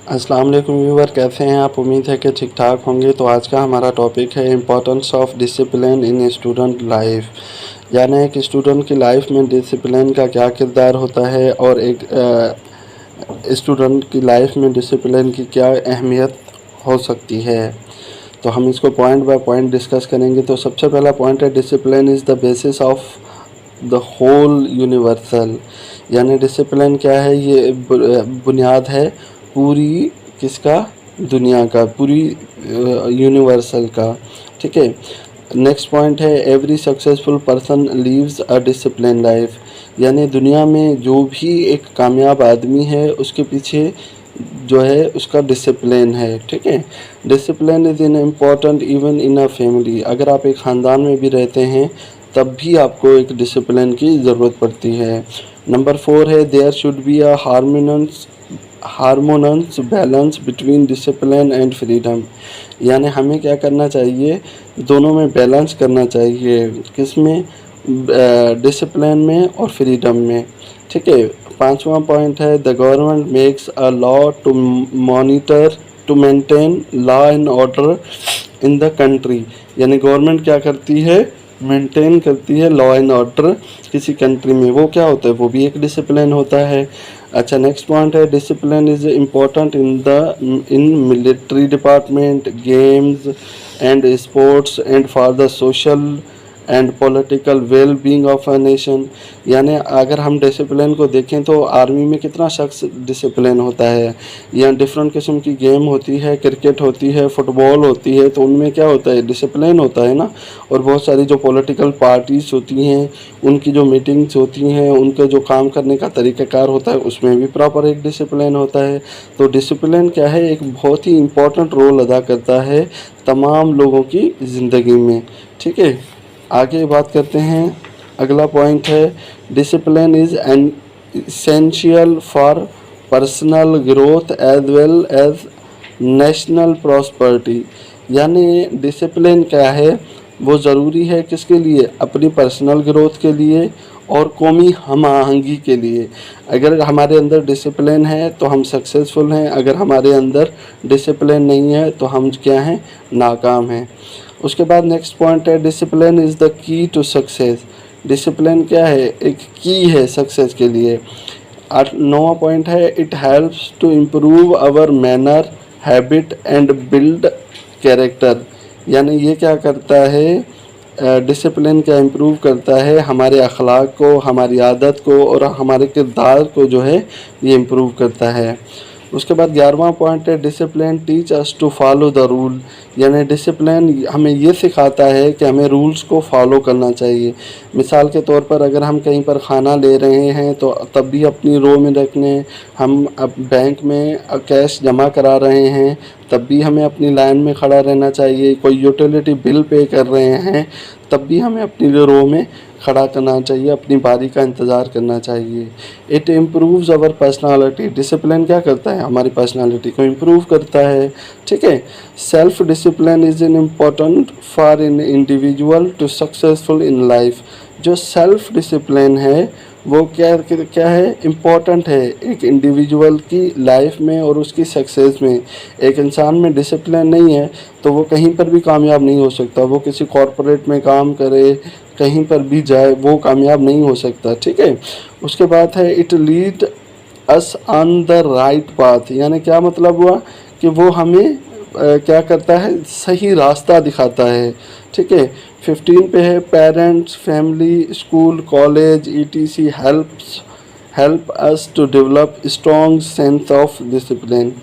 अस्सलाम वालेकुम व्यूअर, कैसे हैं आप? उम्मीद है कि ठीक ठाक होंगे। तो आज का हमारा टॉपिक है importance of discipline in student life. यानी एक स्टूडेंट की लाइफ में डिसिप्लिन का क्या किरदार होता है और एक स्टूडेंट की लाइफ में डिसिप्लिन की क्या अहमियत हो सकती है। तो हम इसको पॉइंट बाय पॉइंट डिस्कस करेंगे। तो सबसे पहला पॉइंट है discipline is the basis of the whole universal. यानी डिसिप्लिन क्या है? ये बुनियाद है पूरी किसका? दुनिया का, पूरी यूनिवर्सल का। ठीक है। नेक्स्ट पॉइंट है every successful person leaves a discipline life. यानी दुनिया में जो भी एक कामयाब आदमी है उसके पीछे जो है उसका डिसिप्लिन है। ठीक है। Discipline is in important even in a family. अगर आप एक ख़ानदान में भी रहते हैं तब भी आपको एक डिसिप्लिन की ज़रूरत पड़ती है। नंबर 4 है there should be a harmonious balance between discipline and freedom. यानी हमें क्या करना चाहिए? दोनों में बैलेंस करना चाहिए। किस में? डिसिप्लिन में और फ्रीडम में। ठीक है। पांचवा पॉइंट है the government makes a law to monitor to maintain law and order in the country. यानी गवर्नमेंट क्या करती है? मेंटेन करती है लॉ एंड ऑर्डर किसी कंट्री में। वो क्या होता है? वो भी एक डिसिप्लिन होता है। अच्छा, नेक्स्ट पॉइंट है discipline is important in military department, games and sports and for the social and political well being of a nation. यानी अगर हम डिसिप्लिन को देखें तो आर्मी में कितना शख्स डिसिप्लिन होता है। या डिफरेंट किस्म की गेम होती है, क्रिकेट होती है, फुटबॉल होती है, तो उनमें क्या होता है? डिसिप्लिन होता है ना। और बहुत सारी जो पॉलिटिकल पार्टीज होती हैं उनकी जो मीटिंग्स होती हैं, उनका जो काम करने का तरीक़ाकार होता है उसमें भी प्रॉपर एक डिसिप्लिन होता है। तो डिसिप्लिन क्या है? एक बहुत ही इम्पोर्टेंट रोल अदा करता है तमाम लोगों की ज़िंदगी में। ठीक है। आगे बात करते हैं। अगला पॉइंट है discipline is an essential for personal growth as well as national prosperity. यानी डिसिप्लिन क्या है? वो ज़रूरी है किसके लिए? अपनी पर्सनल ग्रोथ के लिए और कौमी हम आहंगी के लिए। अगर हमारे अंदर डिसिप्लिन है तो हम सक्सेसफुल हैं, अगर हमारे अंदर डिसिप्लिन नहीं है तो हम क्या हैं? नाकाम हैं। उसके बाद नेक्स्ट पॉइंट है discipline is the key to success. Discipline क्या है? एक की है सक्सेस के लिए। 9वां पॉइंट है it helps to improve our manner, habit and build character. यानी ये क्या करता है? डिसिप्लिन क्या इम्प्रूव करता है? हमारे अखलाक को, हमारी आदत को और हमारे किरदार को जो है ये इम्प्रूव करता है। उसके बाद 11वां पॉइंट है discipline teach us to follow the rule. यानी डिसिप्लिन हमें ये सिखाता है कि हमें रूल्स को फॉलो करना चाहिए। मिसाल के तौर पर अगर हम कहीं पर खाना ले रहे हैं तो तब भी अपनी रो में रखने, हम अब बैंक में कैश जमा करा रहे हैं तब भी हमें अपनी लाइन में खड़ा रहना चाहिए। कोई यूटिलिटी बिल पे कर रहे हैं तब भी हमें अपनी रो में खड़ा करना चाहिए, अपनी बारी का इंतज़ार करना चाहिए। It improves our personality. Discipline क्या करता है? हमारी पर्सनालिटी को इम्प्रूव करता है। ठीक है। Self discipline is an important for an individual to successful in life. जो सेल्फ डिसिप्लिन है वो क्या है? इम्पोर्टेंट है एक इंडिविजुअल की लाइफ में और उसकी सक्सेस में। एक इंसान में डिसिप्लिन नहीं है तो वो कहीं पर भी कामयाब नहीं हो सकता। वो किसी कॉरपोरेट में काम करे, कहीं पर भी जाए, वो कामयाब नहीं हो सकता। ठीक है। उसके बाद है it lead us on the right path. यानी क्या मतलब हुआ? कि वो हमें क्या करता है? सही रास्ता दिखाता है। ठीक है। 15 पे है parents, family, school, college ETC help us to develop strong sense of discipline.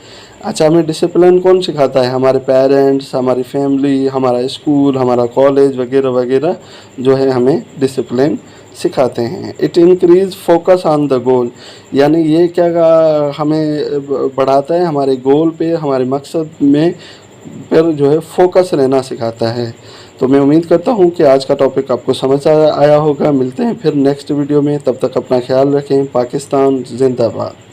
अच्छा, हमें डिसिप्लिन कौन सिखाता है? हमारे पेरेंट्स, हमारी फैमिली, हमारा स्कूल, हमारा कॉलेज वगैरह वगैरह जो है हमें डिसिप्लिन सिखाते हैं। It increase focus on the goal. यानी ये क्या हमें बढ़ाता है? हमारे गोल पे, हमारे मकसद में पर जो है फोकस रहना सिखाता है। तो मैं उम्मीद करता हूँ कि आज का टॉपिक आपको समझ आया होगा। मिलते हैं फिर नेक्स्ट वीडियो में, तब तक अपना ख्याल रखें। पाकिस्तान जिंदाबाद।